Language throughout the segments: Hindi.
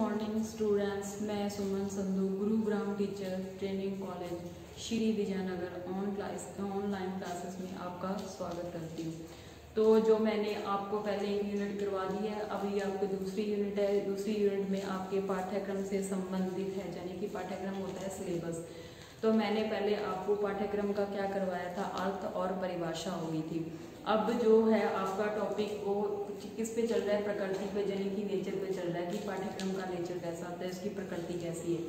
मॉर्निंग स्टूडेंट्स, मैं Suman Sandhu Gurugram teacher training college Shri Vijaynagar online classes में आपका स्वागत करती हूँ। तो जो मैंने आपको पहले एक यूनिट करवा दी है, अभी आपको दूसरी यूनिट है। दूसरी यूनिट में आपके पाठ्यक्रम से संबंधित है, यानी कि पाठ्यक्रम होता है सिलेबस। तो मैंने पहले आपको पाठ्यक्रम का क्या करवाया था, अर्थ और परिभाषा हो गई थी। अब जो है आपका टॉपिक वो किस पे चल रहा है, प्रकृति पे, यानी कि नेचर पे चल रहा है कि पाठ्यक्रम का नेचर कैसा होता है, उसकी प्रकृति कैसी है।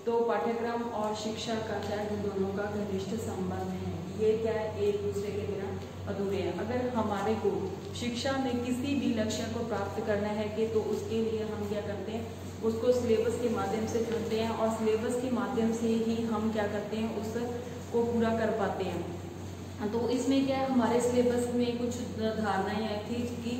तो पाठ्यक्रम और शिक्षा का क्या है, दोनों का घनिष्ठ संबंध है। ये क्या है, एक दूसरे के बिना अधूरे हैं। अगर हमारे को शिक्षा में किसी भी लक्ष्य को प्राप्त करना है कि तो उसके लिए हम क्या करते हैं, उसको सिलेबस के माध्यम से चुनते हैं और सिलेबस के माध्यम से ही हम क्या करते हैं, उसको पूरा कर पाते हैं। तो इसमें क्या है, हमारे सिलेबस में कुछ धारणाएं आई थी कि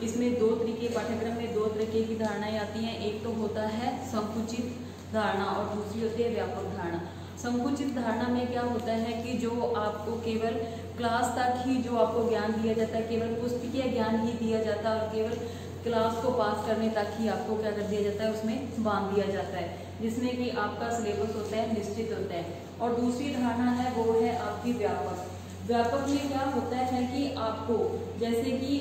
इसमें दो तरीके, पाठ्यक्रम में दो तरीके की धारणाएं आती हैं। एक तो होता है संकुचित धारणा और दूसरी होती है व्यापक धारणा। संकुचित धारणा में क्या होता है कि जो आपको केवल क्लास तक ही जो आपको ज्ञान दिया जाता है, केवल पुस्तकीय ज्ञान ही दिया जाता है और केवल क्लास को पास करने तक ही आपको क्या कर दिया जाता है, उसमें बांध दिया जाता है, जिसमें कि आपका सिलेबस होता है निश्चित होता है। और दूसरी धारणा है वो है आपकी व्यापक। व्यापक में क्या होता है कि आपको जैसे कि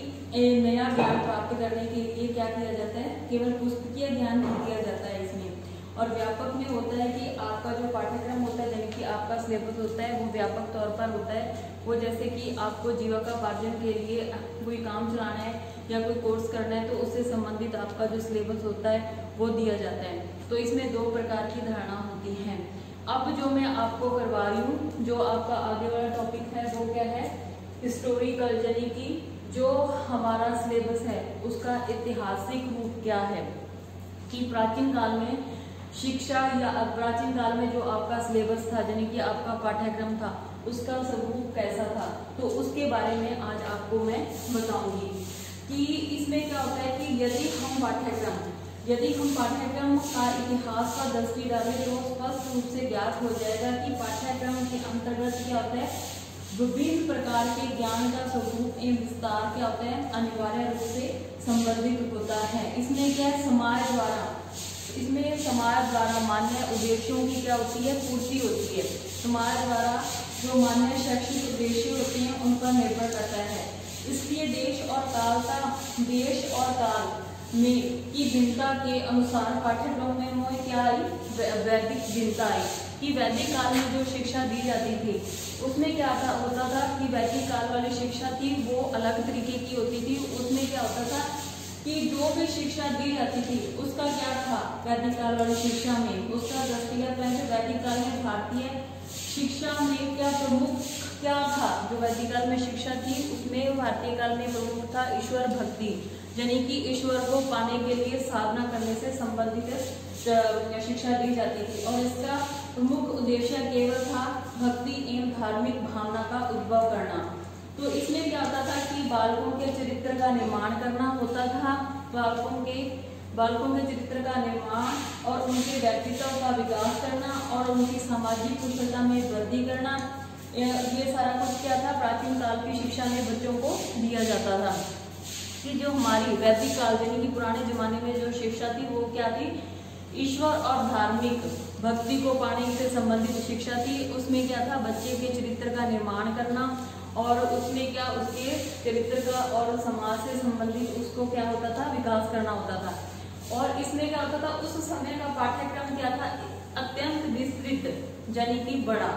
नया ज्ञान प्राप्त करने के लिए क्या किया जाता है, केवल पुस्तकीय ज्ञान नहीं दिया जाता है इसमें। और व्यापक में होता है कि आपका जो पाठ्यक्रम होता है, यानी कि आपका सिलेबस होता है वो व्यापक तौर पर होता है। वो जैसे कि आपको जीविकोपार्जन के लिए कोई काम चलाना है या कोई कोर्स करना है, तो उससे संबंधित आपका जो सिलेबस होता है वो दिया जाता है। तो इसमें दो प्रकार की धारणा होती है। अब जो मैं आपको करवा रही हूँ, जो आपका आगे वाला टॉपिक है वो क्या है, हिस्टोरिकल, यानी कि जो हमारा सिलेबस है उसका ऐतिहासिक रूप क्या है, कि प्राचीन काल में शिक्षा या प्राचीन काल में जो आपका सिलेबस था, यानी कि आपका पाठ्यक्रम था, उसका स्वरूप कैसा था। तो उसके बारे में आज आपको मैं बताऊंगी कि इसमें क्या होता है कि यदि हम पाठ्यक्रम का इतिहास का दृष्टि डालें तो स्पष्ट रूप से ज्ञात हो जाएगा कि पाठ्यक्रम के अंतर्गत क्या होता है, विभिन्न प्रकार के ज्ञान का स्वरूप एवं विस्तार क्या होता है, अनिवार्य रूप से संबंधित होता है। इसमें क्या है, समाज द्वारा मान्य उद्देश्यों की क्या होती है, पूर्ति होती है। समाज द्वारा जो मान्य शैक्षिक उद्देश्य होते हैं उन पर निर्भर करता है। इसलिए देश और काल में की भिन्नता के अनुसार पाठ्यक्रम में क्या आई, वैदिक भिन्नता आई। कि वैदिक काल में जो शिक्षा दी जाती थी उसमें क्या होता था कि वैदिक काल वाली शिक्षा थी वो अलग तरीके की होती थी। उसमें क्या होता था कि जो भी शिक्षा दी जाती थी उसका क्या था, वैदिक काल वाली शिक्षा में उसका दृष्टिगत वैदिक काल में भारतीय शिक्षा में क्या प्रमुख क्या था, जो वैदिक काल में शिक्षा थी उसमें भारतीय काल में प्रमुख था ईश्वर भक्ति, यानी कि ईश्वर को पाने के लिए साधना करने से संबंधित शिक्षा दी जाती थी। और इसका प्रमुख उद्देश्य केवल था भक्ति एवं धार्मिक भावना का उद्भव करना। तो इसमें क्या होता था कि बालकों के चरित्र का निर्माण करना होता था, बालकों के चरित्र का निर्माण और उनके व्यक्तित्व का विकास करना और उनकी सामाजिक कुशलता में वृद्धि करना, ये सारा कुछ क्या था, प्राचीन काल की शिक्षा में बच्चों को दिया जाता था। कि जो हमारी वैदिक काल, यानी कि पुराने जमाने में जो शिक्षा थी वो क्या थी, ईश्वर और धार्मिक भक्ति को पाने से संबंधित शिक्षा थी। उसमें क्या था, बच्चे के चरित्र का निर्माण करना और उसमें क्या, उसके चरित्र का और समाज से संबंधित उसको क्या होता था, विकास करना होता था। और इसमें क्या होता था, उस समय का पाठ्यक्रम क्या था, अत्यंत विस्तृत यानी कि बड़ा,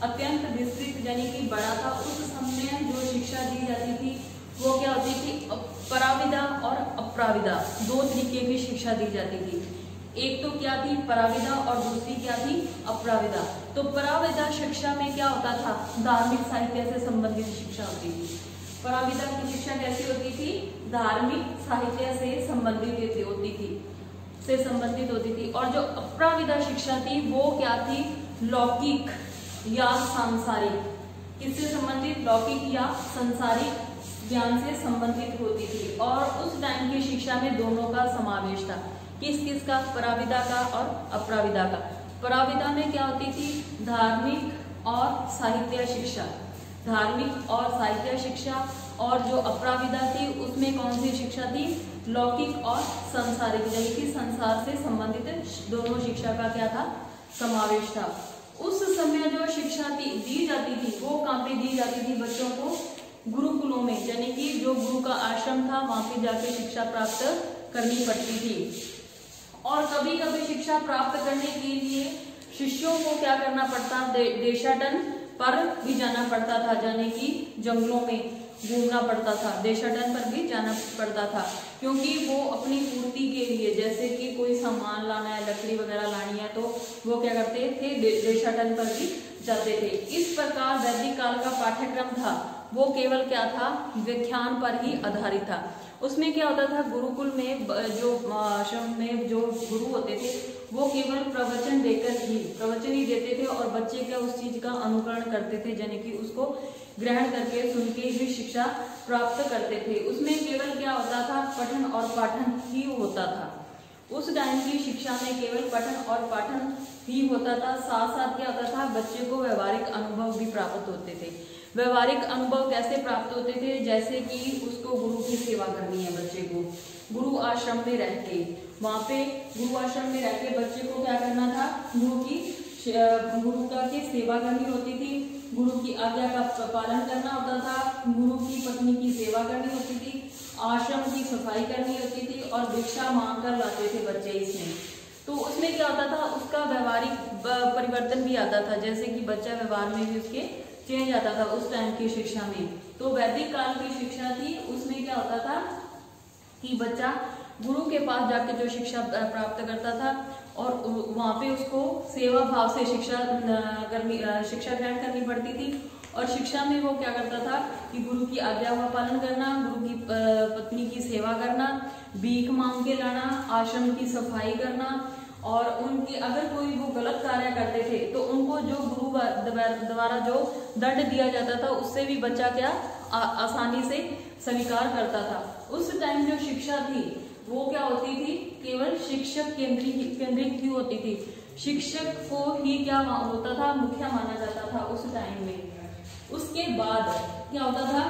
अत्यंत विस्तृत यानी कि बड़ा था। उस समय जो शिक्षा दी जाती थी वो क्या होती थी, पराविदा और अप्राविदा, दो तरीके की शिक्षा दी जाती थी। एक तो क्या थी, पराविदा, और दूसरी क्या थी, अप्राविदा। तो पराविदा शिक्षा में क्या होता था, धार्मिक साहित्य से संबंधित शिक्षा होती थी। पराविदा की शिक्षा कैसी होती थी, धार्मिक साहित्य से संबंधित होती थी। और जो अप्राविदा शिक्षा थी वो क्या थी, लौकिक या सांसारिक, किससे संबंधित, लौकिक या सांसारिक ज्ञान से संबंधित होती थी। और उस टाइम की शिक्षा में दोनों का समावेश था, किस का, पराविदा का और अप्राविदा का। पराविदा में क्या होती थी, धार्मिक और साहित्य शिक्षा, और जो अपराविदा थी उसमें कौन सी शिक्षा थी, लौकिक और संसारिक, यानी कि संसार से संबंधित दोनों शिक्षा का क्या था, समावेश था। उस समय जो शिक्षा दी जाती थी वो कहाँ पे दी जाती थी, बच्चों को गुरुकुलों में, यानी कि जो गुरु का आश्रम था वहां पे जाके शिक्षा प्राप्त करनी पड़ती थी। और कभी कभी शिक्षा प्राप्त करने के लिए शिष्यों को क्या करना पड़ता, देशाटन पर भी जाना पड़ता था, यानी कि जंगलों में घूमना पड़ता था, देशाटन पर भी जाना पड़ता था, क्योंकि वो अपनी पूर्ति के लिए, जैसे कि कोई सामान लाना है, लकड़ी वगैरह लानी है, तो वो क्या करते थे, देशाटन पर भी जाते थे। इस प्रकार वैदिक काल का पाठ्यक्रम था वो केवल क्या था, व्याख्यान पर ही आधारित था। उसमें क्या होता था, गुरुकुल में जो आश्रम में जो गुरु होते थे वो केवल प्रवचन ही देते थे और बच्चे क्या उस चीज का अनुकरण करते थे, यानी कि उसको ग्रहण करके सुन के ही शिक्षा प्राप्त करते थे। उसमें केवल क्या होता था, पठन और पाठन ही होता था। उस टाइम की शिक्षा में केवल पठन और पाठन ही होता था, साथ साथ क्या होता था, बच्चे को व्यवहारिक अनुभव भी प्राप्त होते थे। व्यवहारिक अनुभव कैसे प्राप्त होते थे, जैसे कि उसको गुरु की सेवा करनी है, बच्चे को गुरु आश्रम में रह के, वहां पे गुरु आश्रम में रह के बच्चे को क्या करना था, गुरु का की सेवा करनी होती थी, गुरु की आज्ञा का पालन करना होता था, गुरु की पत्नी की सेवा करनी होती थी, आश्रम की सफाई करनी होती थी और भिक्षा मांग कर लाते थे बच्चे इसमें। तो उसमें क्या होता था, उसका व्यवहारिक परिवर्तन भी आता था, जैसे कि बच्चा व्यवहार में भी उसके चेंज आता था उस टाइम की शिक्षा में। तो वैदिक काल की शिक्षा थी उसमें क्या होता था कि बच्चा गुरु के पास जाके जो शिक्षा प्राप्त करता था और वहां पे उसको सेवा भाव से शिक्षा ग्रहण करनी पड़ती थी। और शिक्षा में वो क्या करता था कि गुरु की आज्ञा का पालन करना, गुरु की पत्नी की सेवा करना, भीख मांग के लाना, आश्रम की सफाई करना, और उनकी अगर कोई वो गलत कार्य करते थे तो उनको जो गुरु द्वारा जो दंड दिया जाता था उससे भी बच्चा क्या आसानी से स्वीकार करता था। उस टाइम जो शिक्षा थी वो क्या होती थी, केवल शिक्षक केंद्रित ही होती थी, शिक्षक को ही क्या होता था, मुख्य माना जाता था उस टाइम में। उसके बाद क्या होता था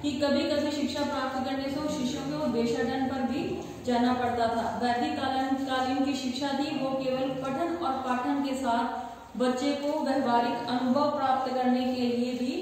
कि कभी कभी शिक्षा प्राप्त करने से शिष्यों को देशाटन पर भी जाना पड़ता था। वैदिक कालीन की शिक्षा थी वो केवल पठन और पाठन के साथ बच्चे को व्यवहारिक अनुभव प्राप्त करने के लिए भी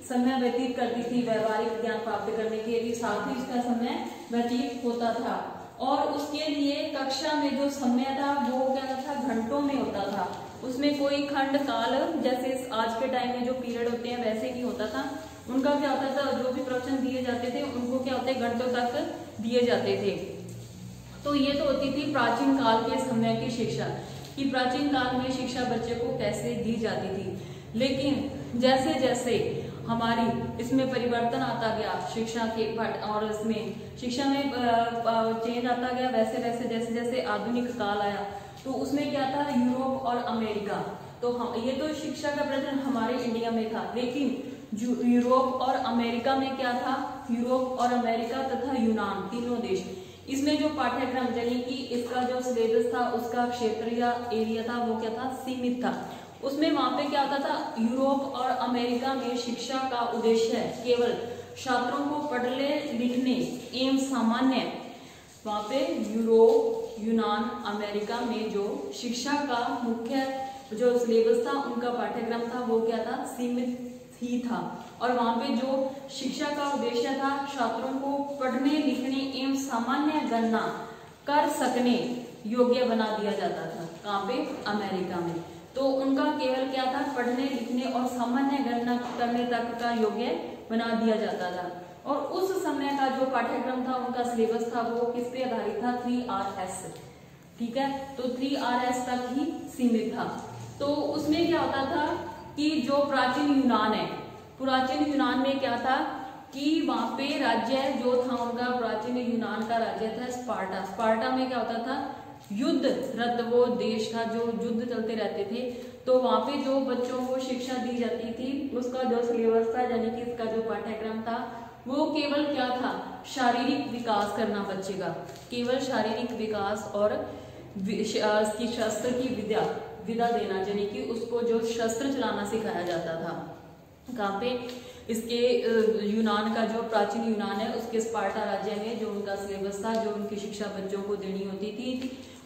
समय व्यतीत करती थी, व्यवहारिक ज्ञान प्राप्त करने के लिए साथ ही इसका समय व्यतीत होता था। और उसके लिए कक्षा में जो समय था वो क्या था, घंटों में होता था, उसमें कोई खंड काल जैसे आज के टाइम में जो पीरियड होते हैं वैसे ही होता था। उनका क्या होता था, जो भी प्रवचन दिए जाते थे उनको क्या होते घंटों तक दिए जाते थे। तो ये तो होती थी प्राचीन काल के समय की शिक्षा, कि प्राचीन काल में शिक्षा बच्चे को कैसे दी जाती थी। लेकिन जैसे जैसे हमारी इसमें परिवर्तन आता गया शिक्षा के और इसमें शिक्षा में चेंज आता गया, वैसे वैसे जैसे जैसे आधुनिक काल आया तो उसमें क्या था, यूरोप और अमेरिका। तो ये तो शिक्षा का प्रचलन हमारे इंडिया में था, लेकिन यूरोप और अमेरिका में क्या था, यूरोप और अमेरिका तथा यूनान तीनों देश, इसमें जो पाठ्यक्रम यानी कि इसका जो सिलेबस था उसका क्षेत्र या एरिया था वो क्या था, सीमित था। उसमें वहां पे क्या होता था, यूरोप और अमेरिका में शिक्षा का उद्देश्य केवल छात्रों को पढ़ने लिखने एवं सामान्य, वहां पे यूरोप यूनान अमेरिका में जो शिक्षा का मुख्य जो सिलेबस था उनका पाठ्यक्रम था वो क्या था, सीमित ही था। और वहां पे जो शिक्षा का उद्देश्य था छात्रों को पढ़ने लिखने एवं सामान्य गणना कर सकने योग्य बना दिया जाता था। कहाँ पे, अमेरिका में। तो उनका केवल क्या था, पढ़ने लिखने और सामान्य गणना करने तक का योग्य बना दिया जाता था। और उस समय का जो पाठ्यक्रम था उनका सिलेबस था वो किस पे आधारित था, 3RS। ठीक है, तो 3RS तक ही सीमित था। तो उसमें क्या होता था कि जो प्राचीन यूनान है, प्राचीन यूनान में क्या था कि वहां पे राज्य जो था उनका, प्राचीन यूनान का राज्य था स्पार्टा। स्पार्टा में क्या होता था, युद्ध रत वो देश था जो युद्ध चलते रहते थे। तो वहां पे जो बच्चों को शिक्षा दी जाती थी उसका जो सिलेबस था यानी कि इसका जो पाठ्यक्रम था वो केवल क्या था, शारीरिक विकास करना बच्चे का, केवल शारीरिक विकास और इसकी शस्त्र की विद्या देना, यानी कि उसको जो शस्त्र चलाना सिखाया जाता था। कहाँ पे, इसके यूनान का जो प्राचीन यूनान है उसके स्पार्टा राज्य में जो उनका सिलेबस था, जो उनकी शिक्षा बच्चों को देनी होती थी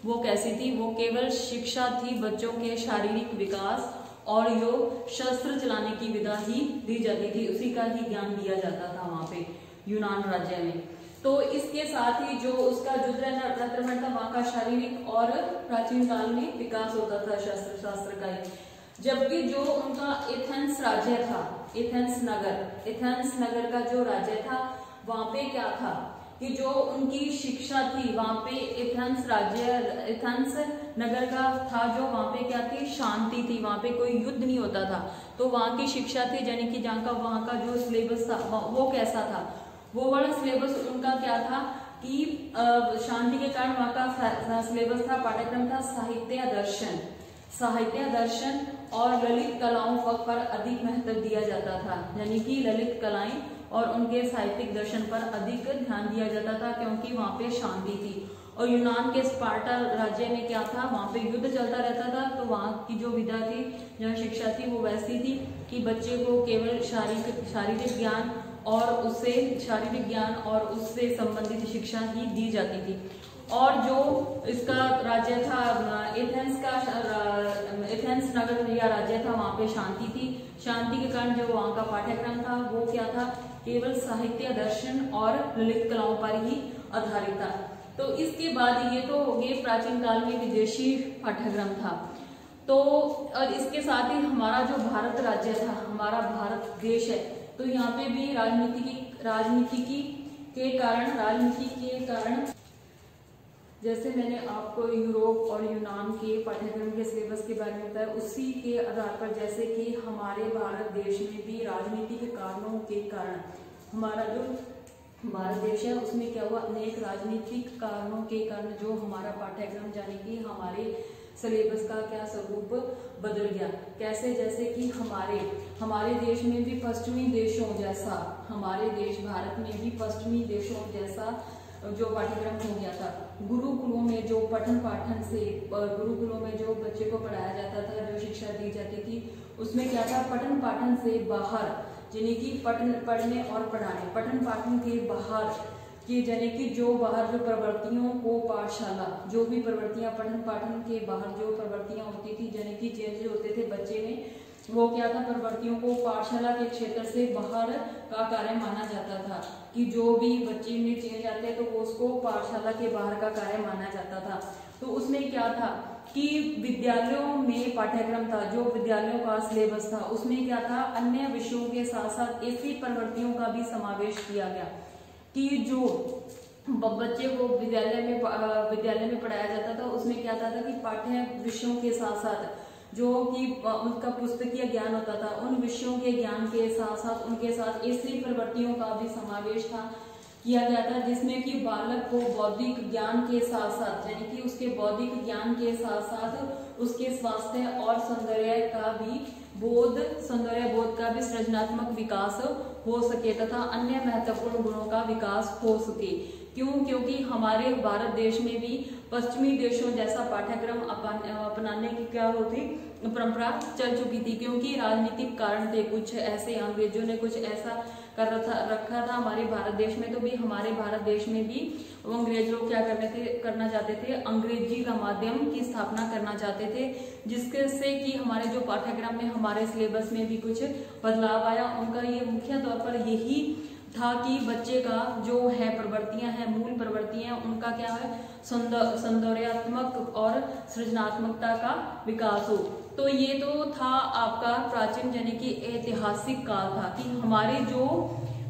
वो कैसी थी? वो केवल शिक्षा थी, बच्चों के शारीरिक विकास और योग शस्त्र चलाने की विधा ही दी जाती थी, उसी का ही ज्ञान दिया जाता था वहां पे यूनान राज्य में। तो इसके साथ ही जो उसका जो रत्रमंड था वहां का शारीरिक और प्राचीन काल में विकास होता था शस्त्र शास्त्र का ही। जबकि जो उनका एथेंस राज्य था, एथेंस नगर का जो राज्य था वहां पे क्या था कि जो उनकी शिक्षा थी वहां पे एथेंस नगर का था, जो वहां पे क्या थी? शांति थी, वहां पे कोई युद्ध नहीं होता था। तो वहां की शिक्षा थी यानी कि जहाँ का वहां का जो सिलेबस था वो कैसा था? वो वाला सिलेबस उनका क्या था कि शांति के कारण वहां का सिलेबस था, पाठ्यक्रम था साहित्य दर्शन और ललित कलाओं पर अधिक महत्व दिया जाता था। यानी कि ललित कलाएं और उनके साहित्यिक दर्शन पर अधिक ध्यान दिया जाता था क्योंकि वहां पे शांति थी। और यूनान के स्पार्टा राज्य में क्या था? वहां पे युद्ध चलता रहता था। तो वहां की जो विधा थी, जो शिक्षा थी वो वैसी थी कि बच्चे को केवल शारीरिक ज्ञान और उससे संबंधित शिक्षा ही दी जाती थी। और जो इसका राज्य था एथेंस नगर या राज्य था, वहां पे शांति थी। शांति के कारण जो वहां का पाठ्यक्रम था वो क्या था? केवल साहित्य दर्शन और ललित कलाओं पर ही आधारित था। तो इसके बाद ये तो हो गए प्राचीन काल में विदेशी पाठ्यक्रम था। तो और इसके साथ ही हमारा जो भारत राज्य था, हमारा भारत देश है, तो यहाँ पे भी राजनीति के कारण जैसे मैंने आपको यूरोप और यूनान के पाठ्यक्रम के सिलेबस के बारे में बताया, उसी के आधार पर जैसे कि हमारे भारत देश में भी राजनीतिक कारणों के कारण हमारा जो भारत देश है उसमें क्या हुआ? अनेक राजनीतिक कारणों के कारण जो हमारा पाठ्यक्रम यानी कि हमारे सिलेबस का क्या स्वरूप बदल गया। कैसे? जैसे कि हमारे देश में भी पश्चिमी देशों जैसा, हमारे देश भारत में भी पश्चिमी देशों जैसा जो पाठ्यक्रम हो गया था। गुरुकुलों में जो गुरुकुलों में जो बच्चे को पढ़ाया जाता था, जो शिक्षा दी जाती थी, उसमें क्या था? पठन पाठन से बाहर, यानी कि पढ़ने और पढ़ाने, पठन पाठन के बाहर कि यानी कि जो बाहर जो प्रवृत्तियों को पाठशाला, जो भी प्रवृत्तियां पठन पाठन के बाहर जो प्रवृत्तियां होती थी, यानी कि चेंज होते थे बच्चे में, वो क्या था? प्रवृत्तियों को पाठशाला के क्षेत्र से बाहर का कार्य माना जाता था कि जो भी बच्चे में चेंज आते तो वो उसको पाठशाला के बाहर का कार्य माना जाता था। तो उसमें क्या था कि विद्यालयों में पाठ्यक्रम था, जो विद्यालयों का सिलेबस था उसमें क्या था? अन्य विषयों के साथ साथ ऐसी प्रवृत्तियों का भी समावेश किया गया कि जो बच्चे को विद्यालय में पढ़ाया जाता था उसमें क्या था कि पाठ्य विषयों के साथ साथ जो कि उनका पुस्तकीय ज्ञान होता था, उन विषयों के ज्ञान के साथ साथ उनके साथ ऐसी प्रवृत्तियों का भी समावेश किया गया था जिसमें कि बालक को बौद्धिक ज्ञान के साथ साथ, यानी कि उसके बौद्धिक ज्ञान के साथ साथ उसके स्वास्थ्य और सौंदर्य बोध का भी सृजनात्मक विकास हो सके तथा अन्य महत्वपूर्ण गुणों का विकास हो सके। क्यों? क्योंकि हमारे भारत देश में भी पश्चिमी देशों जैसा पाठ्यक्रम अपनाने की क्या होती परंपरा चल चुकी थी, क्योंकि राजनीतिक कारण थे कुछ ऐसे, अंग्रेजों ने कुछ ऐसा रखा था हमारे भारत देश में। तो भी हमारे भारत देश में भी अंग्रेज लोग क्या करना चाहते थे? अंग्रेजी का माध्यम की स्थापना करना चाहते थे, जिसके से कि हमारे जो पाठ्यक्रम में हमारे सिलेबस में भी कुछ बदलाव आया। उनका ये मुख्य तौर पर यही था कि बच्चे का जो है प्रवृत्तियां हैं, मूल प्रवृत्तियां, उनका क्या है? सौंदर्यात्मक और सृजनात्मकता का विकास हो। तो ये तो था आपका प्राचीन यानी कि ऐतिहासिक काल था कि हमारे जो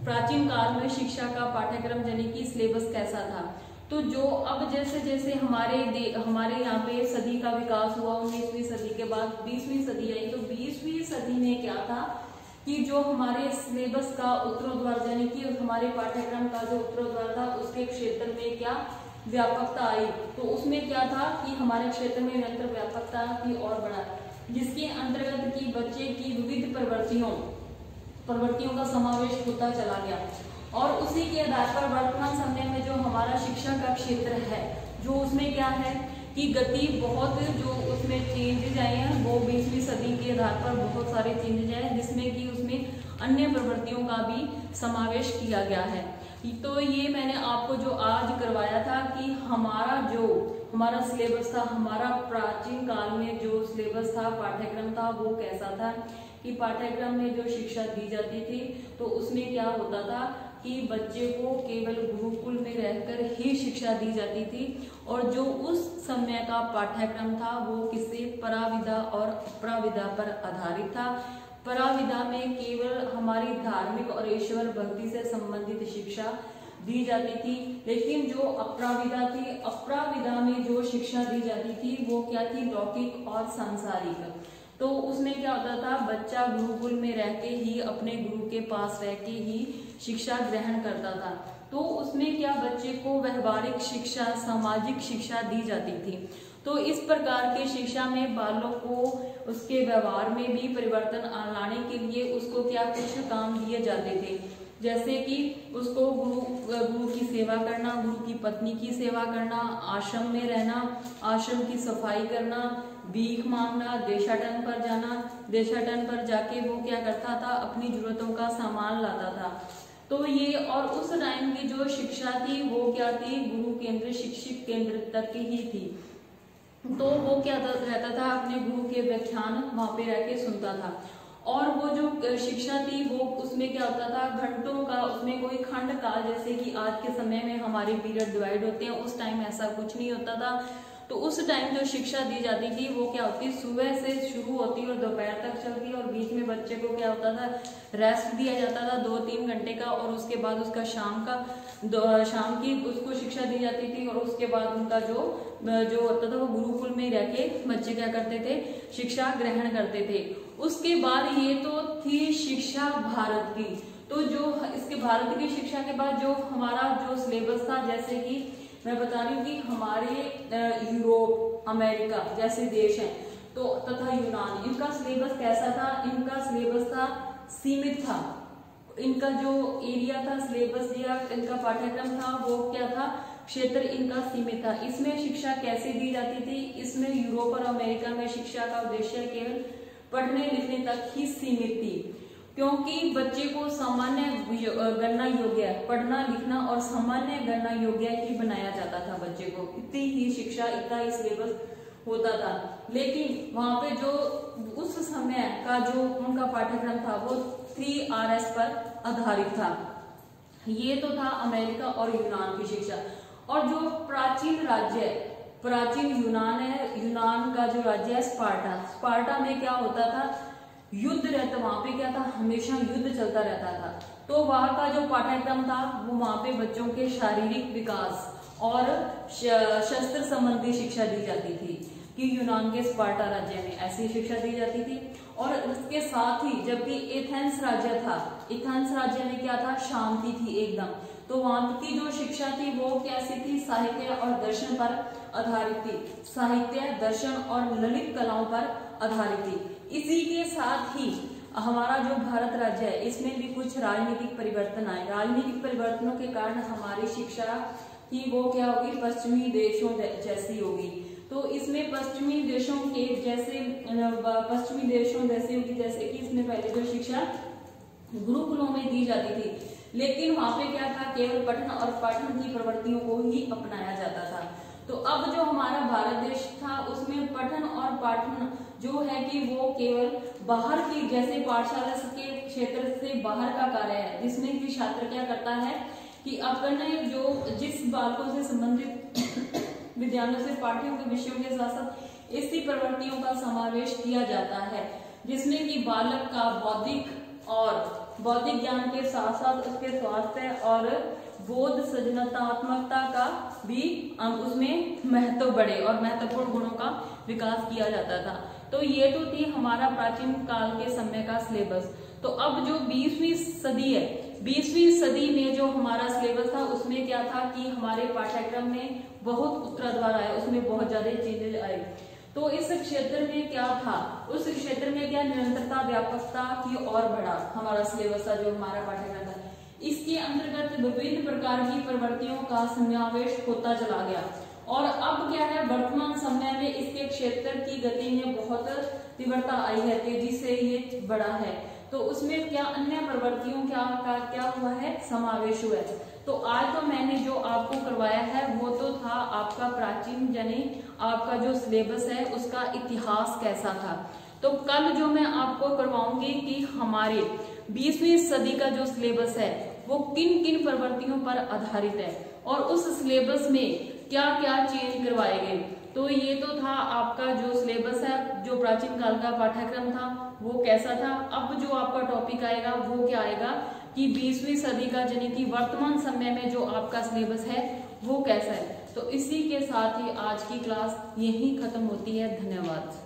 प्राचीन काल में शिक्षा का पाठ्यक्रम यानी कि सिलेबस कैसा था। तो जो अब जैसे जैसे हमारे यहाँ पे सदी का विकास हुआ, 19वीं सदी के बाद 20वीं सदी आई, तो 20वीं सदी में क्या था कि जो हमारे सिलेबस का उत्तरोद्वार यानी कि हमारे पाठ्यक्रम का जो उत्तरोद्वार था उसके क्षेत्र में क्या व्यापकता आई। तो उसमें क्या था कि हमारे क्षेत्र में निरंतर व्यापकता की ओर बढ़ा, जिसके अंतर्गत की बच्चे की विविध प्रवृत्तियों का समावेश होता चला गया। और उसी के आधार पर वर्तमान समय में जो हमारा शिक्षा का क्षेत्र है, जो उसमें क्या है कि गति बहुत जो उसमें चेंजेज आए हैं, वो 20वीं सदी के आधार पर बहुत सारे चेंजेज आए, जिसमें कि उसमें अन्य प्रवृत्तियों का भी समावेश किया गया है। तो ये मैंने आपको जो आज करवाया था कि हमारा सिलेबस था, हमारा प्राचीन काल में जो सिलेबस था, पाठ्यक्रम था, वो कैसा था कि पाठ्यक्रम में जो शिक्षा दी जाती थी तो उसमें क्या होता था कि बच्चे को केवल गुरुकुल में रहकर ही शिक्षा दी जाती थी, और जो उस समय का पाठ्यक्रम था वो किसी पराविदा और अपराविदा पर आधारित था। पराविदा में केवल हमारी धार्मिक और ईश्वर भक्ति से संबंधित शिक्षा दी जाती थी, लेकिन जो अपराविदा थी, अपराविदा में जो शिक्षा दी जाती थी वो क्या थी, लौकिक और सांसारिक। तो उसमें क्या होता था, बच्चा गुरुकुल में रह के ही, अपने गुरु के पास रह के ही शिक्षा ग्रहण करता था। तो उसमें क्या, बच्चे को व्यवहारिक शिक्षा, सामाजिक शिक्षा दी जाती थी। तो इस प्रकार की शिक्षा में बालक को उसके व्यवहार में भी परिवर्तन लाने के लिए उसको क्या कुछ काम दिए जाते थे, जैसे कि उसको गुरु की सेवा करना, गुरु की पत्नी की सेवा करना, आश्रम में रहना, आश्रम की सफाई करना, भीख मांगना, देशाटन पर जाना, देशाटन पर जाके वो क्या करता था, अपनी जरूरतों का सामान लाता था। तो ये, और उस टाइम की जो शिक्षा थी वो क्या थी, गुरु केंद्र, शिक्षक केंद्र तक की ही थी। तो वो क्या रहता था, अपने गुरु के व्याख्यान वहां पे रह के सुनता था, और वो जो शिक्षा थी वो उसमें क्या होता था, घंटों का, उसमें कोई खंड काल, जैसे कि आज के समय में हमारे पीरियड डिवाइड होते हैं, उस टाइम ऐसा कुछ नहीं होता था। तो उस टाइम जो शिक्षा दी जाती थी वो क्या होती, सुबह से शुरू होती और दोपहर तक चलती, और बीच में बच्चे को क्या होता था, रेस्ट दिया जाता था 2-3 घंटे का, और उसके बाद उसका शाम की उसको शिक्षा दी जाती थी, और उसके बाद उनका जो होता था वो गुरुकुल में रह के बच्चे क्या करते थे, शिक्षा ग्रहण करते थे। उसके बाद ये तो थी शिक्षा भारत की। तो जो इसके भारत की शिक्षा के बाद जो हमारा जो सिलेबस था, जैसे कि मैं बता रही हूँ कि हमारे यूरोप, अमेरिका जैसे देश हैं तो तथा यूनान, इनका सिलेबस कैसा था, इनका सिलेबस था सीमित था। इनका जो एरिया था, सिलेबस या इनका पाठ्यक्रम था वो क्या था, क्षेत्र इनका सीमित था। इसमें शिक्षा कैसे दी जाती थी, इसमें यूरोप और अमेरिका में शिक्षा का उद्देश्य केवल पढ़ने लिखने तक ही सीमित थी, क्योंकि बच्चे को सामान्य गणना योग्य, पढ़ना लिखना और सामान्य गणना योग्य ही बनाया जाता था बच्चे को। इतनी ही शिक्षा, इतना ही सिलेबस होता था। लेकिन वहां पे जो उस समय का जो उनका पाठ्यक्रम था वो 3RS पर आधारित था। ये तो था अमेरिका और यूनान की शिक्षा। और जो प्राचीन राज्य, प्राचीन यूनान है, यूनान का जो राज्य है स्पार्टा, स्पार्टा में क्या होता था, युद्ध रहता, वहां पे क्या था, हमेशा युद्ध चलता रहता था। तो वहां का जो पाठ्यक्रम था वो वहां पे बच्चों के शारीरिक विकास और शस्त्र संबंधी शिक्षा दी जाती थी, कि यूनान के स्पार्टा राज्य में ऐसी शिक्षा दी जाती थी। और इसके साथ ही जबकि एथेंस राज्य था, एथेंस राज्य में क्या था, शांति थी एकदम। तो वहां की जो शिक्षा थी वो कैसी थी, साहित्य और दर्शन पर आधारित थी, साहित्य, दर्शन और ललित कलाओं पर आधारित थी। इसी के साथ ही हमारा जो भारत राज्य है इसमें भी कुछ राजनीतिक परिवर्तन आए। राजनीतिक परिवर्तनों के कारण हमारी शिक्षा की वो क्या होगी, पश्चिमी देशों जैसी होगी। तो इसमें पश्चिमी देशों के जैसे, पश्चिमी देशों जैसी होगी, जैसे कि इसमें पहले जो शिक्षा गुरुकुलों में दी जाती थी, लेकिन वहां पे क्या था, केवल पठन और पाठन की प्रवृत्तियों को ही अपनाया जाता था। तो अब जो हमारा भारत देश था उसमें पठन और पाठन जो है कि वो केवल बाहर की, जैसे पाठशाला के क्षेत्र से बाहर का कार्य है, जिसमें कि छात्र क्या करता है कि अपने जो जिस बालकों से संबंधित विद्यालयों से पाठ्यों के विषयों के साथ साथ इसी प्रवृत्तियों का समावेश किया जाता है, जिसमें कि बालक का बौद्धिक ज्ञान के साथ साथ उसके स्वास्थ्य और बोध सृजनात्मकता का भी उसमें महत्व बढ़े और महत्वपूर्ण गुणों का विकास किया जाता था। तो ये तो थी हमारा प्राचीन काल के समय का सिलेबस। तो अब जो 20वीं सदी है, 20वीं सदी में जो हमारा सिलेबस था उसमें क्या था कि हमारे पाठ्यक्रम में बहुत उत्तराधार आया, उसमें बहुत ज्यादा चेंजेस आए। तो इस क्षेत्र में क्या था, उस क्षेत्र में क्या निरंतरता, व्यापकता की और बढ़ा हमारा सिलेबस था, जो हमारा पाठ्यक्रम था। इसके अंतर्गत विभिन्न प्रकार की प्रवृत्तियों का समावेश होता चला गया। और अब क्या है, वर्तमान समय में इसके क्षेत्र की गति में बहुत तीव्रता आई है, तेजी से ये बढ़ा है। तो उसमें क्या अन्य प्रवृत्तियों क्या हुआ है, समावेश हुआ है। तो आज तो मैंने जो आपको करवाया है वो तो था आपका प्राचीन यानी आपका जो सिलेबस है उसका इतिहास कैसा था। तो कल जो मैं आपको करवाऊंगी कि हमारे 20वीं सदी का जो सिलेबस है वो किन किन प्रवृत्तियों पर आधारित है और उस सिलेबस में क्या क्या चेंज करवाए गए। तो ये तो था आपका जो सिलेबस है, जो प्राचीन काल का पाठ्यक्रम था वो कैसा था। अब जो आपका टॉपिक आएगा वो क्या आएगा कि 20वीं सदी का यानी कि वर्तमान समय में जो आपका सिलेबस है वो कैसा है। तो इसी के साथ ही आज की क्लास यहीं खत्म होती है। धन्यवाद।